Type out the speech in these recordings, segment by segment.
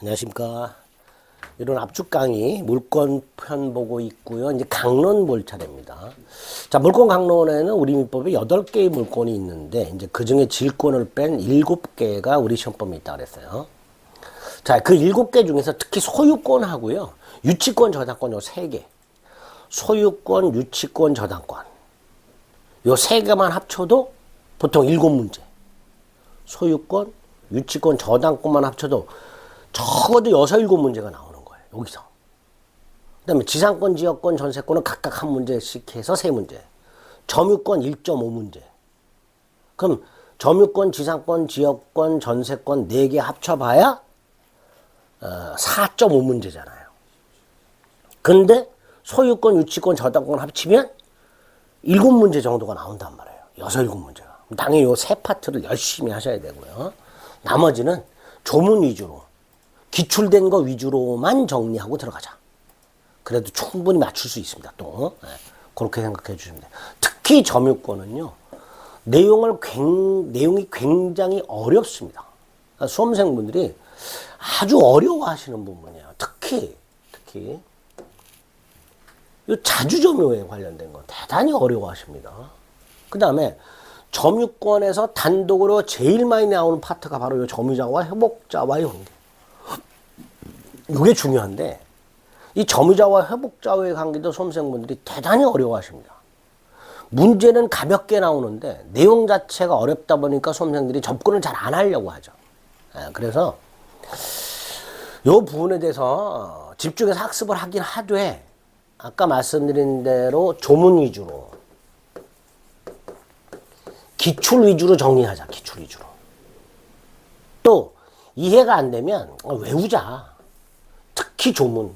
안녕하십니까. 이런 압축 강의 물권 편 보고 있고요. 이제 강론 볼 차례입니다. 자, 물권 강론에는 우리 민법에 8개의 물권이 있는데 이제 그 중에 질권을 뺀 7개가 우리 시험범위 있다 그랬어요. 자, 그 7개 중에서 특히 소유권하고요. 유치권, 저당권 요 3개. 소유권, 유치권, 저당권. 요 3개만 합쳐도 보통 7문제. 소유권, 유치권, 저당권만 합쳐도 적어도 6, 7문제가 나오는 거예요. 여기서. 그 다음에 지상권, 지역권, 전세권은 각각 한 문제씩 해서 3문제. 점유권 1.5문제. 그럼 점유권, 지상권, 지역권, 전세권 4개 합쳐봐야 4.5문제잖아요. 근데 소유권, 유치권, 저당권 합치면 7문제 정도가 나온단 말이에요. 6, 7문제가. 당연히 요 3파트를 열심히 하셔야 되고요. 나머지는 조문 위주로 기출된 거 위주로만 정리하고 들어가자. 그래도 충분히 맞출 수 있습니다. 또 그렇게 생각해 주시면 돼요. 특히 점유권은요. 내용이 굉장히 어렵습니다. 그러니까 수험생분들이 아주 어려워하시는 부분이에요. 특히 이 자주점유에 관련된 거 대단히 어려워하십니다. 그 다음에 점유권에서 단독으로 제일 많이 나오는 파트가 바로 이 점유자와 회복자와의 관계. 이게 중요한데 이 점유자와 회복자와의 관계도 수험생분들이 대단히 어려워하십니다. 문제는 가볍게 나오는데 내용 자체가 어렵다 보니까 수험생들이 접근을 잘 안 하려고 하죠. 그래서 이 부분에 대해서 집중해서 학습을 하긴 하되 아까 말씀드린 대로 조문 위주로 기출 위주로 정리하자. 기출 위주로. 또 이해가 안 되면 외우자. 특히 조문.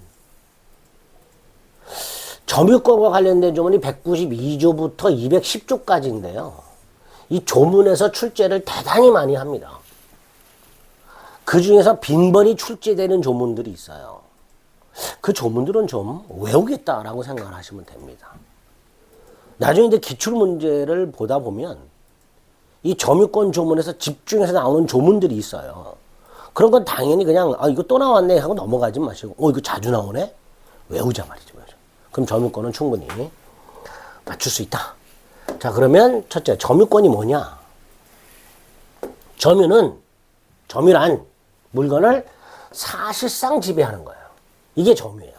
점유권과 관련된 조문이 192조부터 210조까지인데요. 이 조문에서 출제를 대단히 많이 합니다. 그 중에서 빈번히 출제되는 조문들이 있어요. 그 조문들은 좀 외우겠다라고 생각을 하시면 됩니다. 나중에 이제 기출문제를 보다 보면 이 점유권 조문에서 집중해서 나오는 조문들이 있어요. 그런 건 당연히 그냥 이거 또 나왔네 하고 넘어가지 마시고 이거 자주 나오네? 외우자 말이죠. 그럼 점유권은 충분히 맞출 수 있다. 자, 그러면 첫째, 점유권이 뭐냐? 점유란 물건을 사실상 지배하는 거예요. 이게 점유예요.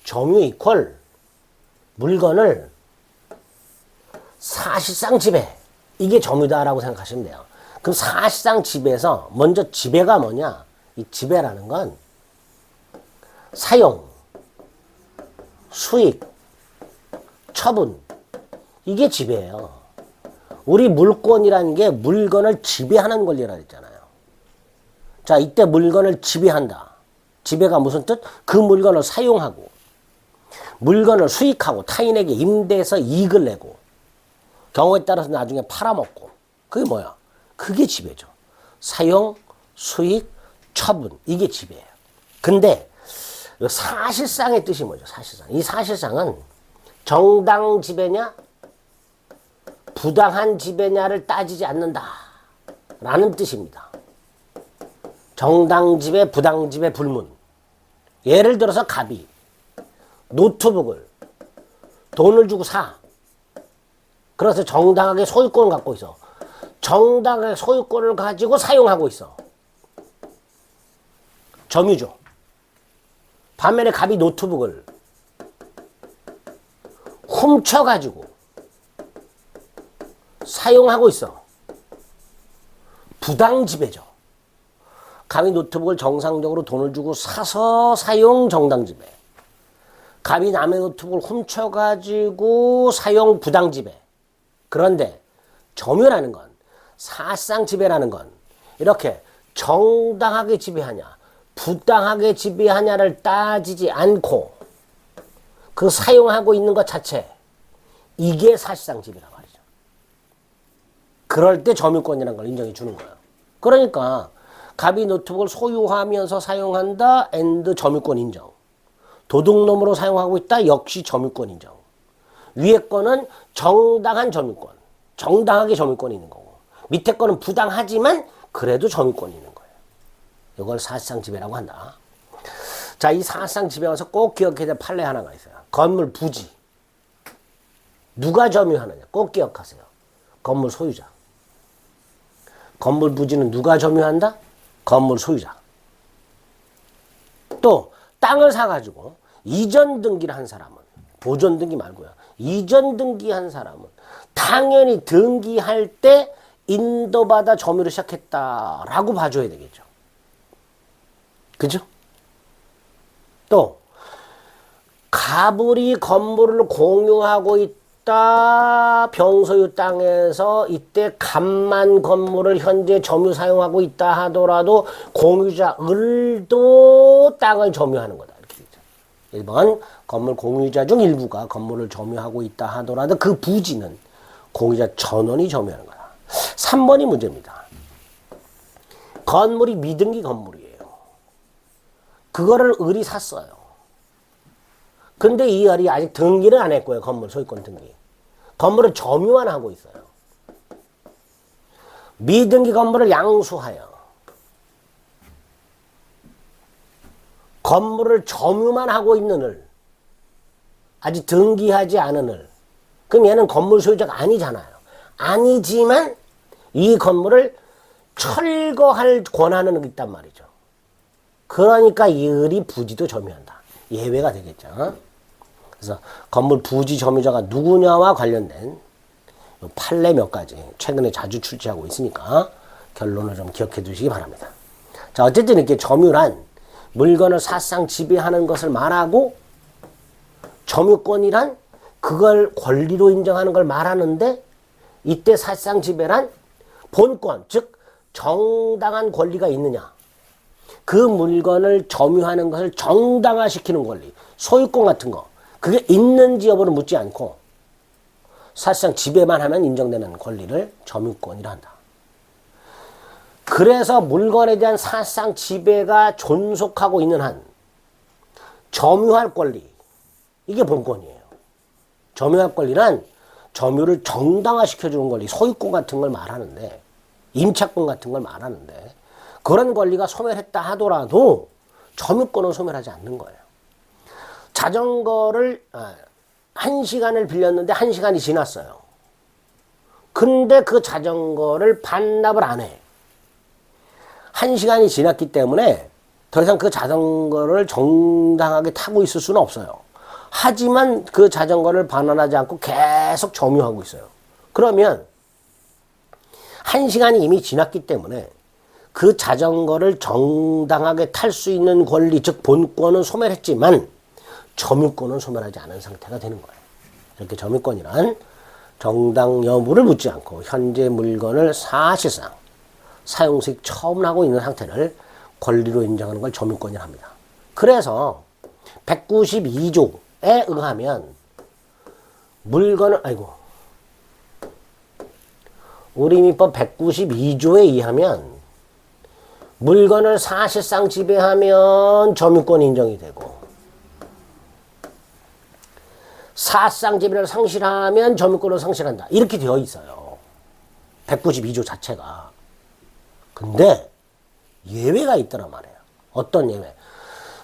점유 이퀄 물건을 사실상 지배. 이게 점유다라고 생각하시면 돼요. 그럼 사실상 지배에서 먼저 지배가 뭐냐? 이 지배라는 건 사용, 수익, 처분. 이게 지배예요. 우리 물권이라는 게 물건을 지배하는 권리라 했잖아요. 자, 이때 물건을 지배한다. 지배가 무슨 뜻? 그 물건을 사용하고 물건을 수익하고 타인에게 임대해서 이익을 내고 경우에 따라서 나중에 팔아먹고 그게 뭐야? 그게 지배죠. 사용, 수익, 처분. 이게 지배예요. 근데 사실상의 뜻이 뭐죠? 사실상. 이 사실상은 정당 지배냐 부당한 지배냐를 따지지 않는다 라는 뜻입니다. 정당 지배, 부당 지배 불문. 예를 들어서 갑이 노트북을 돈을 주고 사. 그래서 정당하게 소유권을 갖고 있어. 정당하게 소유권을 가지고 사용하고 있어. 점유죠. 반면에 갑이 노트북을 훔쳐가지고 사용하고 있어. 부당지배죠. 갑이 노트북을 정상적으로 돈을 주고 사서 사용 정당지배. 갑이 남의 노트북을 훔쳐가지고 사용 부당지배. 그런데 점유라는 건 사실상 지배라는 건 이렇게 정당하게 지배하냐 부당하게 지배하냐를 따지지 않고 그 사용하고 있는 것 자체 이게 사실상 지배라고 하죠. 그럴 때 점유권이라는 걸 인정해 주는 거예요. 그러니까 갑이 노트북을 소유하면서 사용한다 and 점유권 인정. 도둑놈으로 사용하고 있다 역시 점유권 인정. 위에 거는 정당한 점유권. 정당하게 점유권이 있는 거고 밑에 거는 부당하지만 그래도 점유권이 있는 거예요. 이걸 사실상 지배라고 한다. 자, 이 사실상 지배 와서 꼭 기억해야 될 판례 하나가 있어요. 건물 부지. 누가 점유하느냐. 꼭 기억하세요. 건물 소유자. 건물 부지는 누가 점유한다? 건물 소유자. 또 땅을 사가지고 이전 등기를 한 사람은, 보존 등기 말고요, 이전 등기한 사람은 당연히 등기할 때 인도받아 점유를 시작했다라고 봐줘야 되겠죠. 그죠? 또 가불이 건물을 공유하고 있다. 병소유 땅에서 이때 갑만 건물을 현재 점유 사용하고 있다 하더라도 공유자 을도 땅을 점유하는 거다. 이렇게 되죠. 1번 건물 공유자 중 일부가 건물을 점유하고 있다 하더라도 그 부지는 공유자 전원이 점유하는 거다. 3번이 문제입니다. 건물이 미등기 건물이에요. 그거를 을이 샀어요. 근데 이 을이 아직 등기를 안 했고요. 건물 소유권 등기. 건물을 점유만 하고 있어요. 미등기 건물을 양수하여 건물을 점유만 하고 있는 을, 아직 등기하지 않은 을. 그럼 얘는 건물 소유자가 아니잖아요. 아니지만 이 건물을 철거할 권한은 있단 말이죠. 그러니까 이 을이 부지도 점유한다. 예외가 되겠죠. 그래서 건물 부지 점유자가 누구냐와 관련된 판례 몇 가지 최근에 자주 출제하고 있으니까 결론을 좀 기억해 두시기 바랍니다. 자, 어쨌든 이렇게 점유란 물건을 사실상 지배하는 것을 말하고, 점유권이란 그걸 권리로 인정하는 걸 말하는데, 이때 사실상 지배란 본권, 즉 정당한 권리가 있느냐, 그 물건을 점유하는 것을 정당화시키는 권리, 소유권 같은 거, 그게 있는지 여부를 묻지 않고 사실상 지배만 하면 인정되는 권리를 점유권이라 한다. 그래서 물건에 대한 사실상 지배가 존속하고 있는 한 점유할 권리, 이게 본권이에요. 점유할 권리란 점유를 정당화시켜주는 권리, 소유권 같은 걸 말하는데, 임차권 같은 걸 말하는데, 그런 권리가 소멸했다 하더라도 점유권은 소멸하지 않는 거예요. 자전거를 1시간을 빌렸는데 1시간이 지났어요. 근데 그 자전거를 반납을 안 해. 1시간이 지났기 때문에 더 이상 그 자전거를 정당하게 타고 있을 수는 없어요. 하지만 그 자전거를 반환하지 않고 계속 점유하고 있어요. 그러면 1시간이 이미 지났기 때문에 그 자전거를 정당하게 탈 수 있는 권리, 즉 본권은 소멸했지만 점유권은 소멸하지 않은 상태가 되는 거예요. 이렇게 점유권이란 정당 여부를 묻지 않고 현재 물건을 사실상 사용수익 처음 하고 있는 상태를 권리로 인정하는 걸 점유권이라 합니다. 그래서 192조에 의하면 물건을, 우리민법 192조에 의하면 물건을 사실상 지배하면 점유권 인정이 되고, 사실상 지배를 상실하면 점유권을 상실한다. 이렇게 되어 있어요. 192조 자체가. 근데 예외가 있더란 말이에요. 어떤 예외?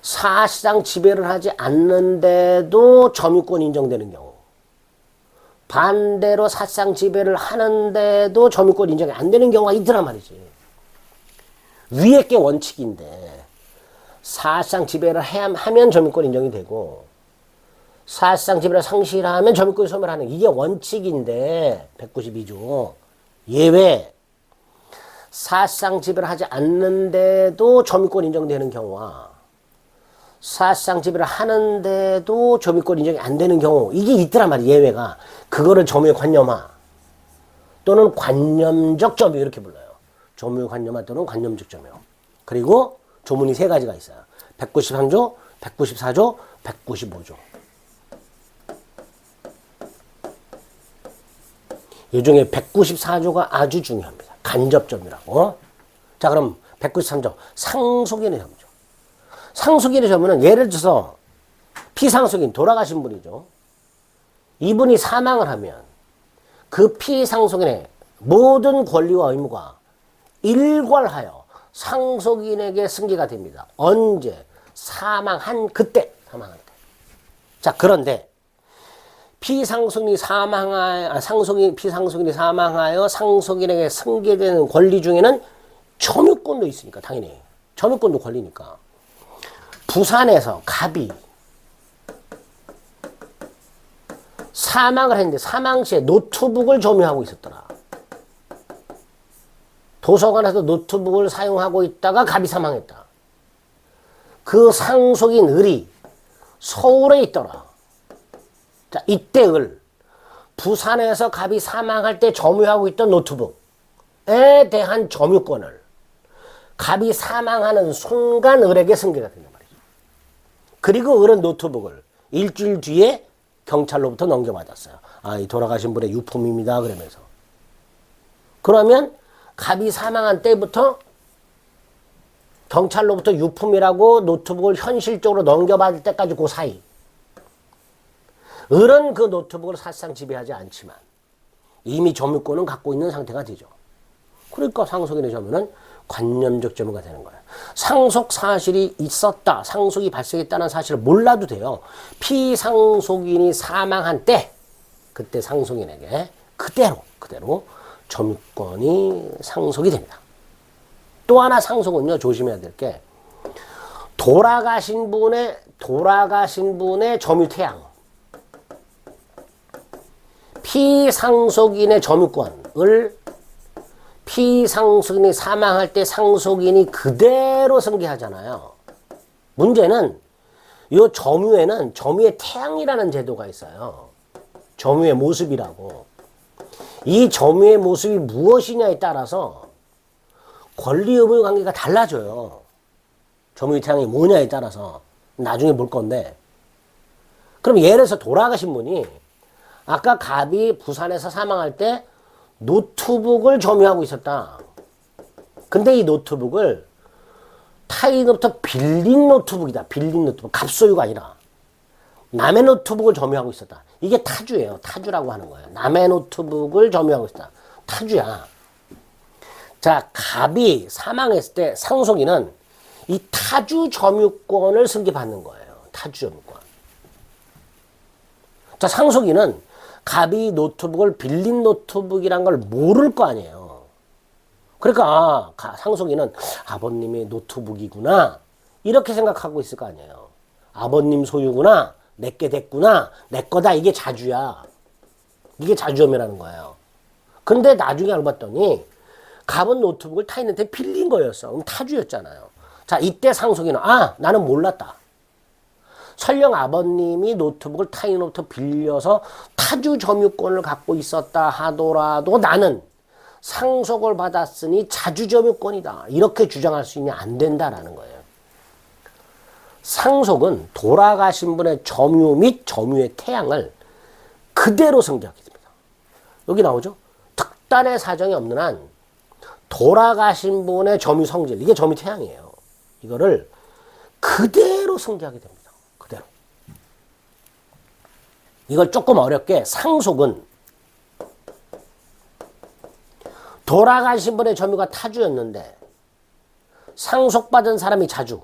사실상 지배를 하지 않는데도 점유권 인정되는 경우, 반대로 사실상 지배를 하는데도 점유권 인정이 안 되는 경우가 있더란 말이지. 위에 게 원칙인데 사실상 지배를 하면 점유권 인정이 되고, 사실상 지배를 상실하면 점유권이 소멸하는, 이게 원칙인데 192조 예외, 사실상 지배를 하지 않는데도 점유권 인정되는 경우와 사실상 지배를 하는데도 점유권 인정이 안 되는 경우, 이게 있더란 말이에요. 예외가. 그거를 점유의 관념화 또는 관념적 점유, 이렇게 불러요. 점유의 관념화 또는 관념적 점유. 그리고 조문이 세 가지가 있어요. 193조, 194조, 195조. 이 중에 194조가 아주 중요합니다. 간접점유라고. 자, 그럼 193조 상속인의 점유죠. 상속인의 점유는 예를 들어서 피상속인, 돌아가신 분이죠. 이분이 사망을 하면 그 피상속인의 모든 권리와 의무가 일괄하여 상속인에게 승계가 됩니다. 언제? 사망한 그때. 사망한 때. 자, 그런데 피상속인이 피상속인이 사망하여 상속인에게 승계되는 권리 중에는 점유권도 있으니까, 당연히. 점유권도 권리니까. 부산에서 갑이 사망을 했는데 사망 시에 노트북을 점유하고 있었더라. 도서관에서 노트북을 사용하고 있다가 갑이 사망했다. 그 상속인 을이 서울에 있더라. 자, 이때 을 부산에서 갑이 사망할 때 점유하고 있던 노트북에 대한 점유권을 갑이 사망하는 순간 을에게 승계가 된단 말이죠. 그리고 을은 노트북을 일주일 뒤에 경찰로부터 넘겨받았어요. 아, 이 돌아가신 분의 유품입니다. 그러면서. 그러면 갑이 사망한 때부터 경찰로부터 유품이라고 노트북을 현실적으로 넘겨받을 때까지 그 사이. 을은 그 노트북을 사실상 지배하지 않지만 이미 점유권은 갖고 있는 상태가 되죠. 그러니까 상속인의 점유는 관념적 점유가 되는 거예요. 상속 사실이 있었다, 상속이 발생했다는 사실을 몰라도 돼요. 피상속인이 사망한 때, 그때 상속인에게 그대로 점유권이 상속이 됩니다. 또 하나 상속은요, 조심해야 될 게, 돌아가신 분의 점유태양, 피상속인의 점유권을 피상속인이 사망할 때 상속인이 그대로 승계하잖아요. 문제는 이 점유에는 점유의 태양이라는 제도가 있어요. 점유의 모습이라고. 이 점유의 모습이 무엇이냐에 따라서 권리 의무 관계가 달라져요. 점유의 태양이 뭐냐에 따라서 나중에 볼 건데, 그럼 예를 들어서 돌아가신 분이 아까 갑이 부산에서 사망할 때 노트북을 점유하고 있었다. 근데 이 노트북을 타인으로부터 빌린 노트북이다. 빌린 노트북. 갑소유가 아니라 남의 노트북을 점유하고 있었다. 이게 타주예요. 타주라고 하는 거예요. 남의 노트북을 점유하고 있었다. 타주야. 자, 갑이 사망했을 때 상속인은 이 타주 점유권을 승계받는 거예요. 타주 점유권. 자, 상속인은 갑이 노트북을 빌린 노트북이란 걸 모를 거 아니에요. 그러니까 상속인은 아버님의 노트북이구나 이렇게 생각하고 있을 거 아니에요. 아버님 소유구나, 내게 됐구나, 내 거다, 이게 자주야. 이게 자주점이라는 거예요. 근데 나중에 알고 봤더니 갑은 노트북을 타인한테 빌린 거였어. 그럼 타주였잖아요. 자, 이때 상속인은 나는 몰랐다. 설령 아버님이 노트북을 타인으로부터 빌려서 타주 점유권을 갖고 있었다 하더라도 나는 상속을 받았으니 자주 점유권이다. 이렇게 주장할 수 있냐? 안 된다라는 거예요. 상속은 돌아가신 분의 점유 및 점유의 태양을 그대로 승계하게 됩니다. 여기 나오죠? 특단의 사정이 없는 한 돌아가신 분의 점유 성질, 이게 점유 태양이에요. 이거를 그대로 승계하게 됩니다. 이걸 조금 어렵게 상속은 돌아가신 분의 점유가 타주였는데 상속받은 사람이 자주.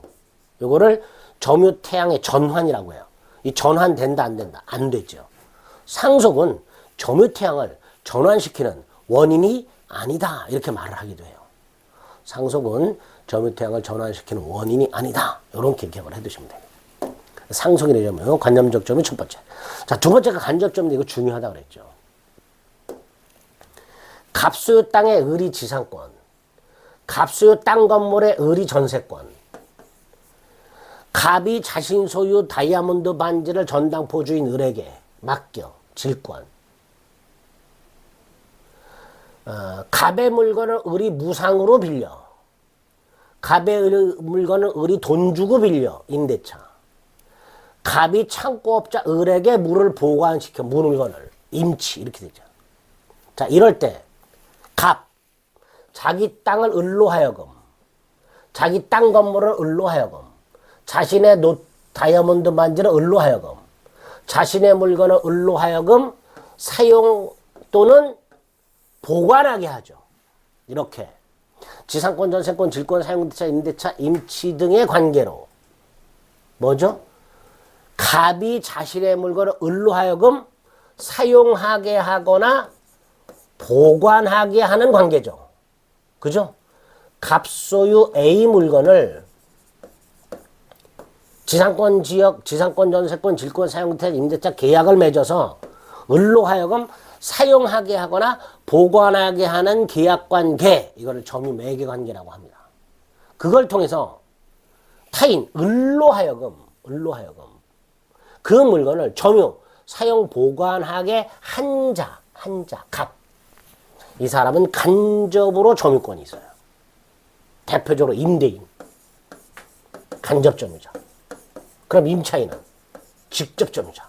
이거를 점유태양의 전환이라고 해요. 이 전환된다 안 된다? 안 되죠. 상속은 점유태양을 전환시키는 원인이 아니다. 이렇게 말을 하기도 해요. 상속은 점유태양을 전환시키는 원인이 아니다. 이렇게 기억을 해두시면 돼요. 상속인의 점유, 관념적 점유 첫 번째. 자, 두 번째가 간접 점인데 이거 중요하다 그랬죠. 갑소유 땅의 을이 지상권, 갑소유 땅 건물의 을이 전세권, 갑이 자신 소유 다이아몬드 반지를 전당포주인 을에게 맡겨 질권, 갑의 물건을 을이 무상으로 빌려, 갑의 물건을 을이 돈 주고 빌려 임대차, 갑이 창고업자 을에게 물을 보관시켜 물건을 임치 이렇게 되죠. 자, 이럴 때 갑, 자기 땅을 을로 하여금, 자기 땅 건물을 을로 하여금, 자신의 다이아몬드 반지를 을로 하여금, 자신의 물건을 을로 하여금 사용 또는 보관하게 하죠. 이렇게 지상권, 전세권, 질권, 사용대차, 임대차, 임치 등의 관계로 뭐죠? 갑이 자신의 물건을 을로 하여금 사용하게 하거나 보관하게 하는 관계죠. 그죠? 갑 소유 A 물건을 지상권 지역, 지상권 전세권, 질권 사용대차, 임대차 계약을 맺어서 을로 하여금 사용하게 하거나 보관하게 하는 계약관계, 이거를 점유매개관계라고 합니다. 그걸 통해서 타인 을로 하여금 그 물건을 점유, 사용, 보관하게 한 자, 갑. 이 사람은 간접으로 점유권이 있어요. 대표적으로 임대인, 간접 점유자. 그럼 임차인은 직접 점유자.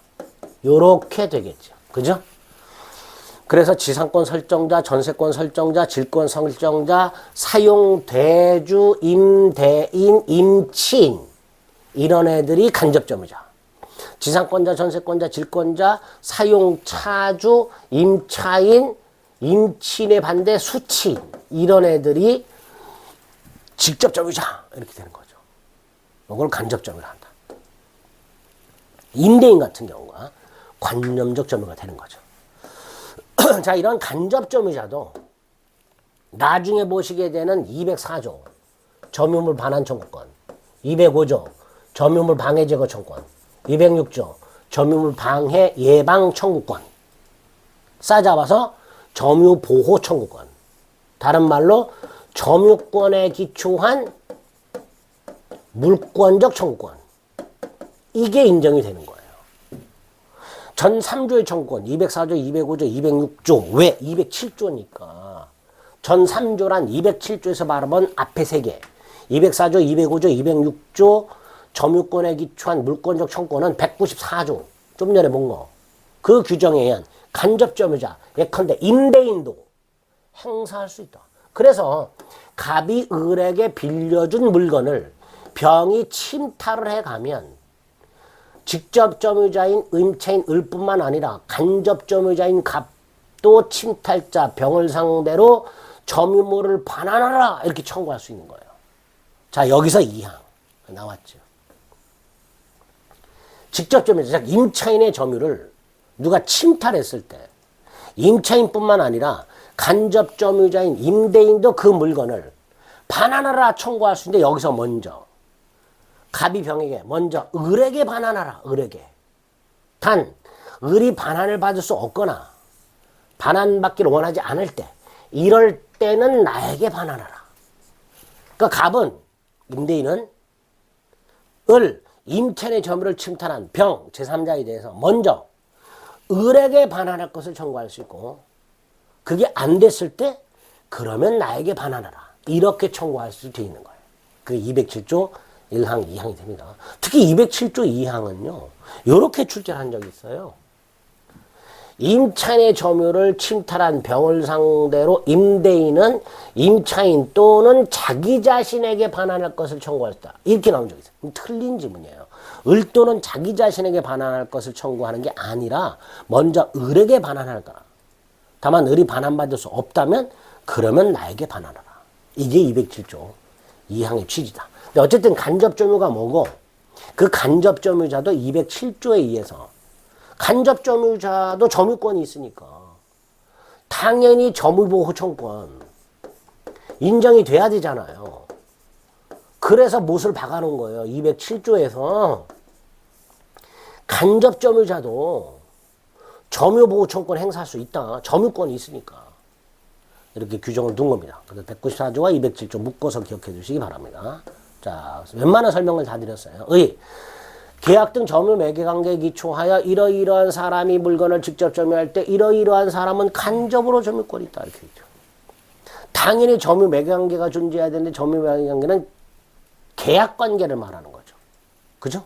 요렇게 되겠죠. 그죠? 그래서 지상권 설정자, 전세권 설정자, 질권 설정자, 사용 대주, 임대인, 임치인 이런 애들이 간접 점유자. 지상권자, 전세권자, 질권자, 사용 차주, 임차인, 임치인의 반대 수치인 이런 애들이 직접 점유자 이렇게 되는 거죠. 이걸 간접 점유를 한다. 임대인 같은 경우가 관념적 점유가 되는 거죠. 자, 이런 간접 점유자도 나중에 보시게 되는 204조 점유물 반환 청구권, 205조 점유물 방해 제거 청구권, 206조 점유물 방해 예방 청구권, 싸잡아서 점유 보호 청구권, 다른 말로 점유권에 기초한 물권적 청구권, 이게 인정이 되는 거예요. 전 3조의 청구권, 204조, 205조, 206조, 왜? 207조니까. 전 3조란 207조에서 말하면 앞에 3개, 204조, 205조, 206조, 점유권에 기초한 물권적 청구권은 194조, 좀 전에 본 거. 그 규정에 의한 간접 점유자, 예컨대 임대인도 행사할 수 있다. 그래서 갑이 을에게 빌려준 물건을 병이 침탈을 해가면 직접 점유자인 임차인 을뿐만 아니라 간접 점유자인 갑도 침탈자 병을 상대로 점유물을 반환하라 이렇게 청구할 수 있는 거예요. 자, 여기서 2항 나왔죠. 직접 점유자, 즉 임차인의 점유를 누가 침탈했을 때 임차인뿐만 아니라 간접 점유자인 임대인도 그 물건을 반환하라 청구할 수 있는데, 여기서 먼저 갑이 병에게 먼저 을에게 반환하라. 을에게. 단 을이 반환을 받을 수 없거나 반환받기를 원하지 않을 때, 이럴 때는 나에게 반환하라. 그러니까 갑은, 임대인은 을, 임차인의 점유를 침탈한 병, 제3자에 대해서 먼저 을에게 반환할 것을 청구할 수 있고, 그게 안 됐을 때 그러면 나에게 반환하라. 이렇게 청구할 수 있는 거예요. 그게 207조 1항, 2항이 됩니다. 특히 207조 2항은요. 이렇게 출제를 한 적이 있어요. 임차인의 점유를 침탈한 병을 상대로 임대인은 임차인 또는 자기 자신에게 반환할 것을 청구했다. 이렇게 나온 적이 있어요. 틀린 지문이에요. 을 또는 자기 자신에게 반환할 것을 청구하는 게 아니라 먼저 을에게 반환할 거라. 다만 을이 반환받을 수 없다면 그러면 나에게 반환하라. 이게 207조 2항의 취지다. 근데 어쨌든 간접점유가 뭐고, 그 간접점유자도 207조에 의해서 간접점유자도 점유권이 있으니까 당연히 점유보호 청구권 인정이 돼야 되잖아요. 그래서 못을 박아놓은 거예요. 207조에서 간접점유자도 점유보호 청구권 행사할 수 있다. 점유권이 있으니까. 이렇게 규정을 둔 겁니다. 그래서 194조와 207조 묶어서 기억해 주시기 바랍니다. 자, 웬만한 설명을 다 드렸어요. 계약 등 점유 매개 관계에 기초하여 이러이러한 사람이 물건을 직접 점유할 때 이러이러한 사람은 간접으로 점유권이 있다. 이렇게 있죠. 당연히 점유 매개 관계가 존재해야 되는데, 점유 매개 관계는 계약 관계를 말하는 거죠. 그죠?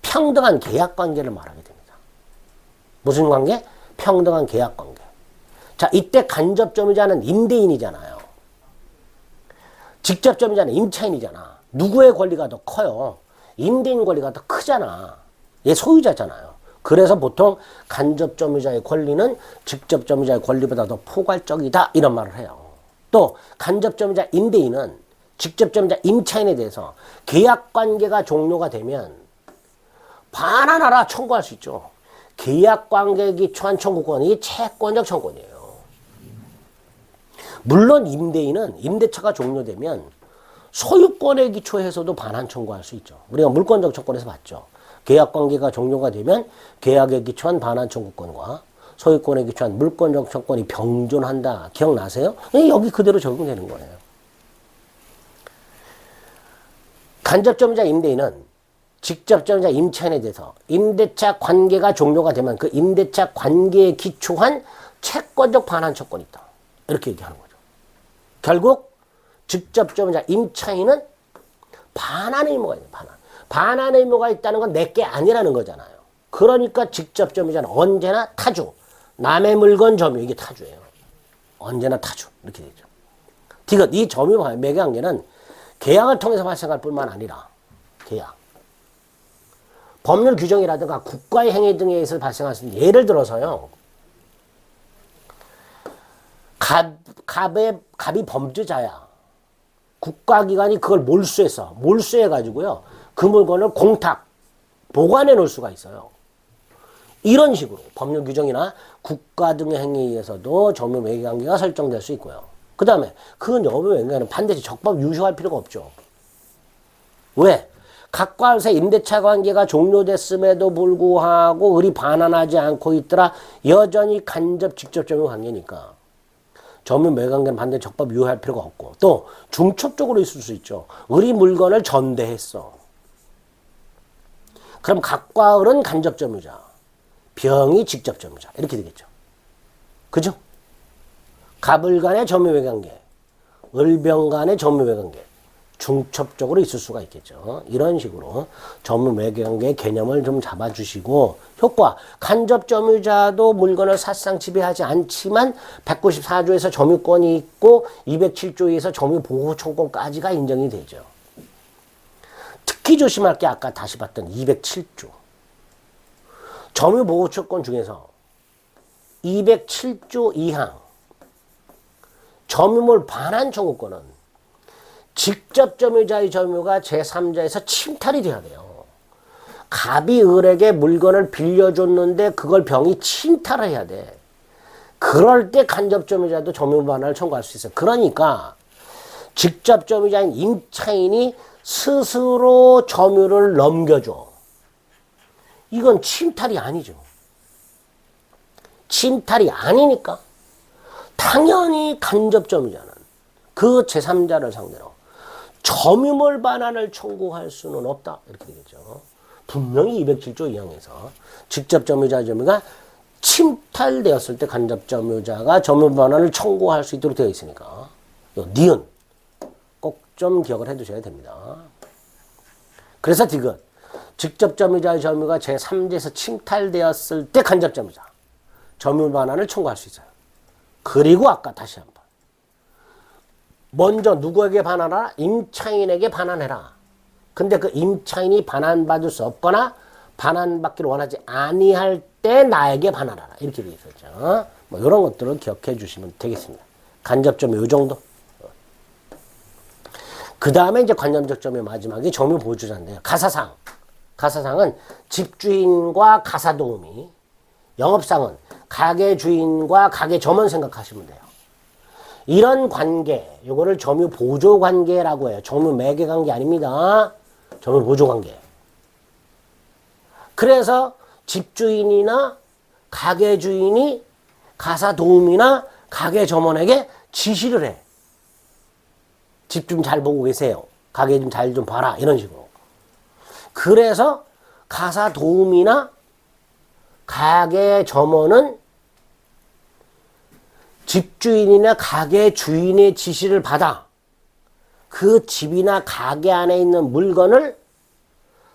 평등한 계약 관계를 말하게 됩니다. 무슨 관계? 평등한 계약 관계. 자, 이때 간접 점유자는 임대인이잖아요. 직접 점유자는 임차인이잖아. 누구의 권리가 더 커요? 임대인 권리가 더 크잖아. 얘 소유자잖아요. 그래서 보통 간접 점유자의 권리는 직접 점유자의 권리보다 더 포괄적이다, 이런 말을 해요. 또 간접점유자 임대인은 직접점유자 임차인에 대해서 계약관계가 종료가 되면 반환하라 청구할 수 있죠. 계약관계에 기초한 청구권이 채권적 청구권이에요. 물론 임대인은 임대차가 종료되면 소유권에 기초해서도 반환 청구할 수 있죠. 우리가 물권적 청구권에서 봤죠. 계약관계가 종료가 되면 계약에 기초한 반환 청구권과 소유권에 기초한 물권적 청구권이 병존한다. 기억나세요? 여기 그대로 적용되는 거예요. 간접점유자 임대인은 직접점유자 임차인에 대해서 임대차 관계가 종료가 되면 그 임대차 관계에 기초한 채권적 반환 청구권이 있다. 이렇게 얘기하는 거죠. 결국 직접점유자 임차인은 반환 의무가 있는 반환 의무가 있다는 건 내게 아니라는 거잖아요. 그러니까 직접점유자는 언제나 타주, 남의 물건 점유, 이게 타주예요. 언제나 타주 이렇게 되죠. 디귿, 이 점유 매개관계는 계약을 통해서 발생할 뿐만 아니라 계약, 법률 규정이라든가 국가의 행위 등에 의해서 발생할 수 있는, 예를 들어서요, 갑이 범죄자야. 국가기관이 그걸 몰수해가지고요, 그 물건을 공탁, 보관해 놓을 수가 있어요. 이런 식으로 법률 규정이나 국가 등의 행위에 의해서도 점유 매개관계가 설정될 수 있고요. 그 다음에 그 점유 매개관계는 반드시 적법 유효할 필요가 없죠. 왜? 각과 의 임대차 관계가 종료됐음에도 불구하고 을이 반환하지 않고 있더라 여전히 간접 직접 점유 관계니까 점유 매개관계는 반드시 적법 유효할 필요가 없고, 또 중첩적으로 있을 수 있죠. 을이 물건을 전대했어. 그럼 갑과 을은 간접 점유자, 병이 직접 점유자, 이렇게 되겠죠. 그죠? 갑을 간의 점유 매개관계, 을병 간의 점유 매개관계, 중첩적으로 있을 수가 있겠죠. 이런 식으로 점유 매개관계의 개념을 좀 잡아주시고, 효과, 간접점유자도 물건을 사실상 지배하지 않지만 194조에서 점유권이 있고 207조에서 점유보호청구권까지가 인정이 되죠. 특히 조심할 게 아까 다시 봤던 207조. 점유보호청구권 중에서 207조 2항 점유물 반환 청구권은 직접 점유자의 점유가 제3자에서 침탈이 돼야 돼요. 갑이 을에게 물건을 빌려줬는데 그걸 병이 침탈을 해야 돼. 그럴 때 간접 점유자도 점유 반환을 청구할 수 있어요. 그러니까 직접 점유자인 임차인이 스스로 점유를 넘겨줘. 이건 침탈이 아니죠. 침탈이 아니니까 당연히 간접 점유자는 그 제3자를 상대로 점유물 반환을 청구할 수는 없다. 이렇게 되겠죠. 분명히 207조 2항에서 직접 점유자 점유가 침탈되었을 때 간접 점유자가 점유 반환을 청구할 수 있도록 되어 있으니까 니은 꼭 좀 기억을 해두셔야 됩니다. 그래서 디귿, 직접 점유자의 점유가 제3자에서 침탈되었을 때 간접 점유자 점유 반환을 청구할 수 있어요. 그리고 아까 다시 한번 먼저 누구에게 반환하라? 임차인에게 반환해라. 근데 그 임차인이 반환받을 수 없거나 반환받기를 원하지 아니할 때 나에게 반환하라. 이렇게 되어 있었죠. 뭐 이런 것들을 기억해 주시면 되겠습니다. 간접점유 이 정도. 그 다음에 이제 관념적 점유 마지막이 점유 보조자인데요. 가사상. 가사상은 집주인과 가사도우미, 영업상은 가게 주인과 가게 점원 생각하시면 돼요. 이런 관계, 요거를 점유 보조 관계라고 해요. 점유 매개 관계 아닙니다. 점유 보조 관계. 그래서 집주인이나 가게 주인이 가사 도우미나 가게 점원에게 지시를 해. 집 좀 잘 보고 계세요. 가게 좀 잘 좀 봐라. 이런 식으로. 그래서 가사 도우미나 가게 점원은 집주인이나 가게 주인의 지시를 받아 그 집이나 가게 안에 있는 물건을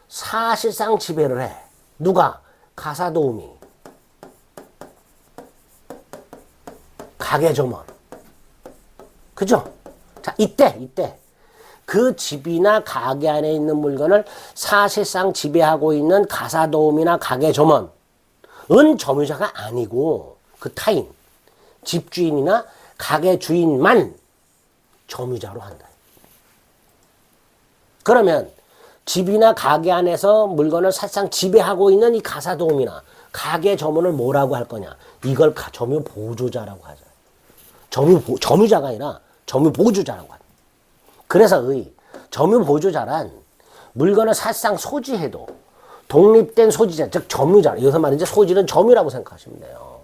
사실상 지배를 해. 누가? 가사도우미, 가게 점원. 그죠? 자, 이때 그 집이나 가게 안에 있는 물건을 사실상 지배하고 있는 가사도우미나 가게 점원은 점유자가 아니고 그 타인, 집주인이나 가게 주인만 점유자로 한다. 그러면 집이나 가게 안에서 물건을 사실상 지배하고 있는 이 가사도우미나 가게 점원을 뭐라고 할 거냐? 이걸 점유 보조자라고 하죠. 점유자가 아니라 점유 보조자라고 하죠. 그래서 점유 보조자란 물건을 사실상 소지해도 독립된 소지자, 즉 점유자, 여기서 말이죠. 소지는 점유라고 생각하시면 돼요.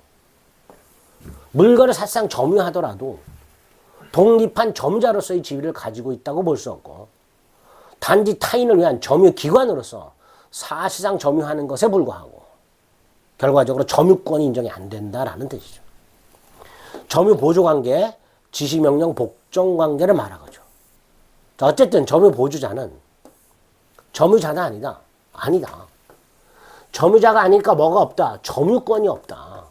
물건을 사실상 점유하더라도 독립한 점유자로서의 지위를 가지고 있다고 볼 수 없고 단지 타인을 위한 점유기관으로서 사실상 점유하는 것에 불과하고 결과적으로 점유권이 인정이 안 된다라는 뜻이죠. 점유보조관계, 지시명령 복종관계를 말하거죠. 자, 어쨌든 점유보조자는 점유자가 아니다. 아니다. 점유자가 아니니까 뭐가 없다? 점유권이 없다.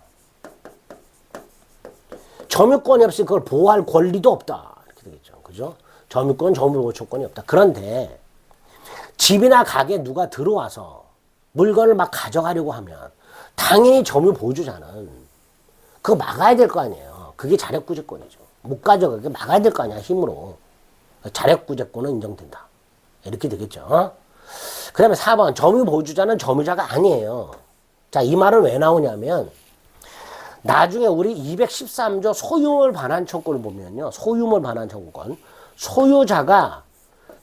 점유권이 없으니 그걸 보호할 권리도 없다. 이렇게 되겠죠. 그죠? 점유권, 점유보조권이 없다. 그런데 집이나 가게에 누가 들어와서 물건을 막 가져가려고 하면 당연히 점유보조자는 그거 막아야 될 거 아니에요. 그게 자력구제권이죠. 못 가져가게 막아야 될 거 아니야, 힘으로. 자력구제권은 인정된다. 이렇게 되겠죠. 그 다음에 4번, 점유보조자는 점유자가 아니에요. 자, 이 말은 왜 나오냐면 나중에 우리 213조 소유물 반환 청구를 보면요. 소유물 반환 청구권. 소유자가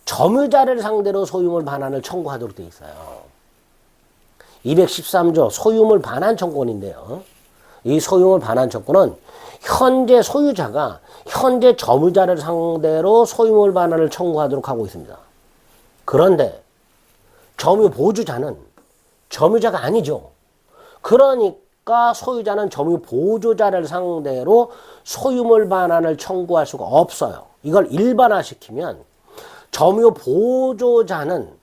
점유자를 상대로 소유물 반환을 청구하도록 되어 있어요. 213조 소유물 반환 청구권인데요. 이 소유물 반환 청구는 현재 소유자가 현재 점유자를 상대로 소유물 반환을 청구하도록 하고 있습니다. 그런데 점유 보조자는 점유자가 아니죠. 그러니까 소유자는 점유 보조자를 상대로 소유물 반환을 청구할 수가 없어요. 이걸 일반화시키면 점유 보조자는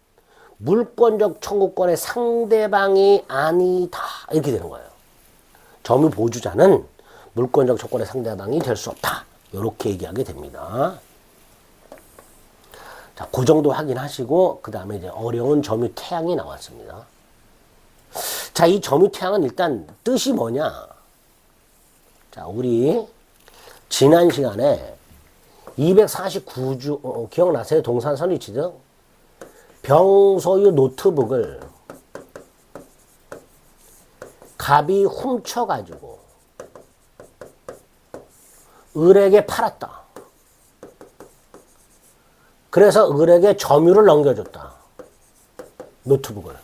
물권적 청구권의 상대방이 아니다. 이렇게 되는 거예요. 점유 보조자는 물권적 청구권의 상대방이 될 수 없다. 이렇게 얘기하게 됩니다. 자, 그 정도 확인하시고 그 다음에 이제 어려운 점유 태양이 나왔습니다. 자, 이 점유 태양은 일단 뜻이 뭐냐? 자, 우리 지난 시간에 249주 기억나세요? 동산 선의취득 병소유 노트북을 갑이 훔쳐가지고 을에게 팔았다. 그래서 을에게 점유를 넘겨줬다. 노트북을.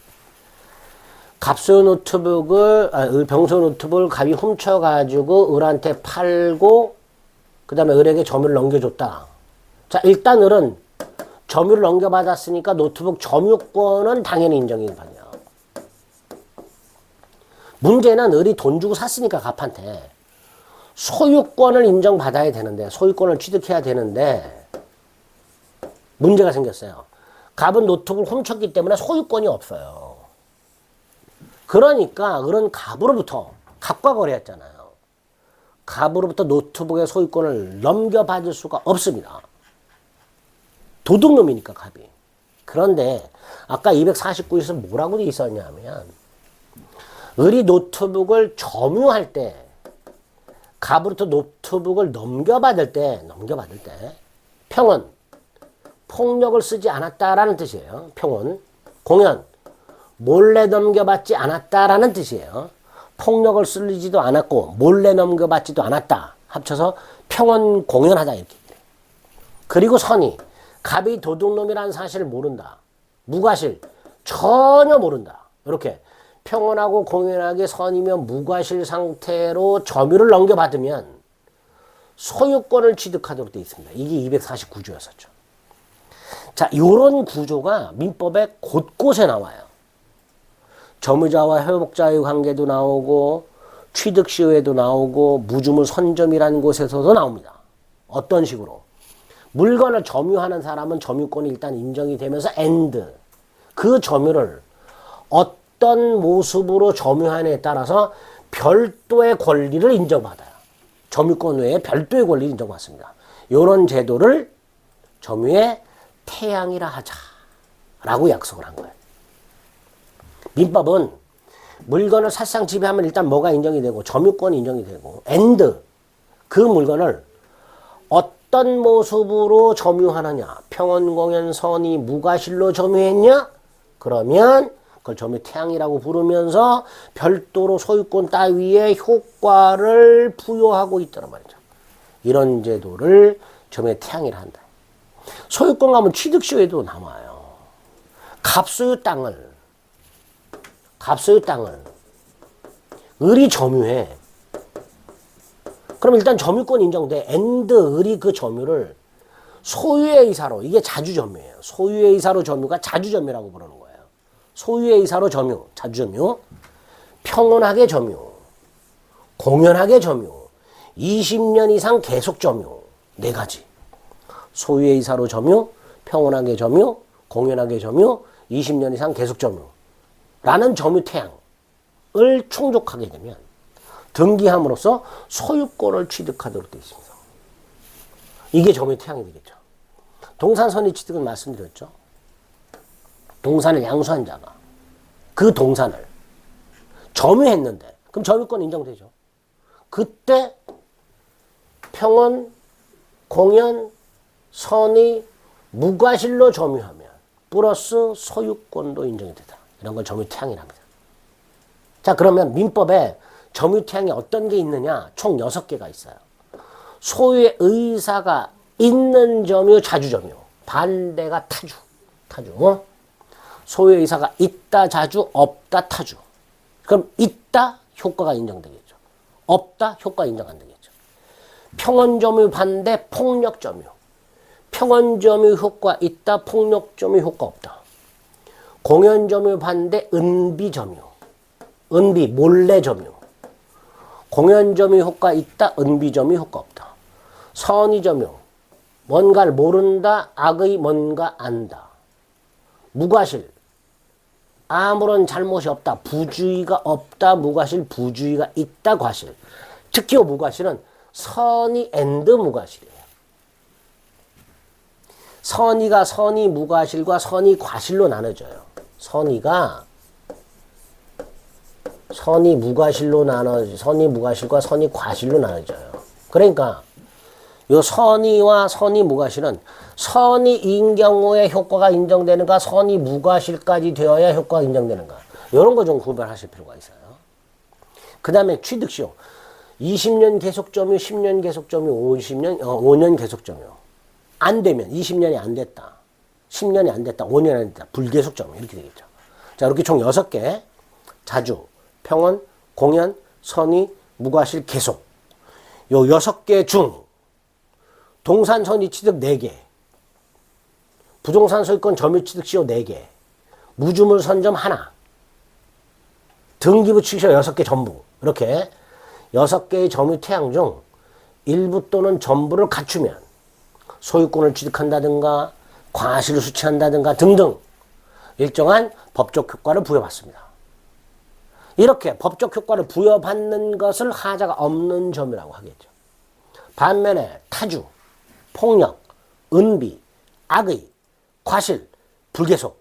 갑소유 노트북을, 병소유 노트북을 갑이 훔쳐가지고 을한테 팔고, 그 다음에 을에게 점유를 넘겨줬다. 자, 일단 을은 점유를 넘겨받았으니까 노트북 점유권은 당연히 인정이 받냐. 문제는 을이 돈 주고 샀으니까 갑한테 소유권을 인정받아야 되는데, 소유권을 취득해야 되는데, 문제가 생겼어요. 갑은 노트북을 훔쳤기 때문에 소유권이 없어요. 그러니까 을은 갑으로부터, 갑과 거래했잖아요. 갑으로부터 노트북의 소유권을 넘겨받을 수가 없습니다. 도둑놈이니까 갑이. 그런데 아까 249에서 뭐라고 돼 있었냐면 을이 노트북을 점유할 때 갑으로부터 노트북을 넘겨받을 때 평은 폭력을 쓰지 않았다라는 뜻이에요. 평은 공연 몰래 넘겨받지 않았다라는 뜻이에요. 폭력을 쓰지도 않았고 몰래 넘겨받지도 않았다. 합쳐서 평은 공연하다 이렇게. 그리고 선이 갑이 도둑놈이라는 사실을 모른다. 무과실 전혀 모른다. 이렇게 평온하고 공연하게 선이며 무과실 상태로 점유를 넘겨받으면 소유권을 취득하도록 되어 있습니다. 이게 249조였었죠. 자, 요런 구조가 민법에 곳곳에 나와요. 점유자와 회복자의 관계도 나오고 취득시효에도 나오고 무주물 선점이라는 곳에서도 나옵니다. 어떤 식으로? 물건을 점유하는 사람은 점유권이 일단 인정이 되면서 and 그 점유를 어떤 모습으로 점유하느냐에 따라서 별도의 권리를 인정받아요. 점유권 외에 별도의 권리를 인정받습니다. 이런 제도를 점유의 태양이라 하자라고 약속을 한 거예요. 민법은 물건을 사실상 지배하면 일단 뭐가 인정이 되고 점유권이 인정이 되고 and 그 물건을 어떤 모습으로 점유하느냐? 평원공연 선이 무과실로 점유했냐? 그러면 그걸 점유태양이라고 부르면서 별도로 소유권 따위의 효과를 부여하고 있다는 말이죠. 이런 제도를 점유태양이라 한다. 소유권 가면 취득시효에도 남아요. 갑소유 땅을 을이 점유해. 그럼 일단 점유권 인정돼. 을이 그 점유를 소유의 의사로, 이게 자주점유예요. 소유의 의사로 점유가 자주점유라고 부르는 거예요. 소유의 의사로 점유, 자주점유, 평온하게 점유, 공연하게 점유, 20년 이상 계속 점유, 네 가지. 소유의 의사로 점유, 평온하게 점유, 공연하게 점유, 20년 이상 계속 점유. 라는 점유태양을 충족하게 되면 등기함으로써 소유권을 취득하도록 되어 있습니다. 이게 점유태양이 되겠죠. 동산선의 취득은 말씀드렸죠. 동산을 양수한 자가 그 동산을 점유했는데 그럼 점유권 인정되죠. 그때 평원, 공연, 선의, 무과실로 점유하면 플러스 소유권도 인정이 되다. 이런 걸 점유태양이랍니다. 자, 그러면 민법에 점유태양이 어떤 게 있느냐? 총 6개가 있어요. 소유의 의사가 있는 점유, 자주점유. 반대가 타주. 소유의 의사가 있다, 자주, 없다, 타주. 그럼 있다, 효과가 인정되겠죠. 없다, 효과 인정 안 되겠죠. 평원점유 반대, 폭력점유. 평원점유 효과 있다, 폭력점유 효과 없다. 공연점유 반대, 은비점유. 은비, 몰래점유. 공연점유 효과 있다, 은비점유 효과 없다. 선의점유, 뭔가를 모른다, 악의 뭔가 안다. 무과실, 아무런 잘못이 없다, 부주의가 없다, 무과실, 부주의가 있다, 과실. 특히 무과실은 선의 앤드 무과실이에요. 선의가 선의 무과실과 선의 과실로 나눠져요. 선의 무과실과 선의 과실로 나눠져요. 그러니까 요 선의와 선의 무과실은 선의인 경우에 효과가 인정되는가, 선의 무과실까지 되어야 효과가 인정되는가. 이런 거 좀 구별하실 필요가 있어요. 그 다음에 취득시효. 20년 계속점유, 10년 계속점유, 5년 계속점유. 안 되면 20년이 안 됐다, 10년이 안 됐다, 5년이 안 됐다, 불계속점유 이렇게 되겠죠. 자, 이렇게 총 6개. 자주, 평원, 공연, 선의, 무과실, 계속. 요 6개 중 동산 선의 취득 4개, 부동산 소유권 점유 취득 시효 4개, 무주물 선점 1, 등기부 취득 시효 6개 전부. 이렇게 6개의 점유 태양 중 일부 또는 전부를 갖추면 소유권을 취득한다든가 과실을 수취한다든가 등등 일정한 법적 효과를 부여받습니다. 이렇게 법적 효과를 부여받는 것을 하자가 없는 점유라고 하겠죠. 반면에 타주, 폭력, 은비, 악의, 과실, 불계속,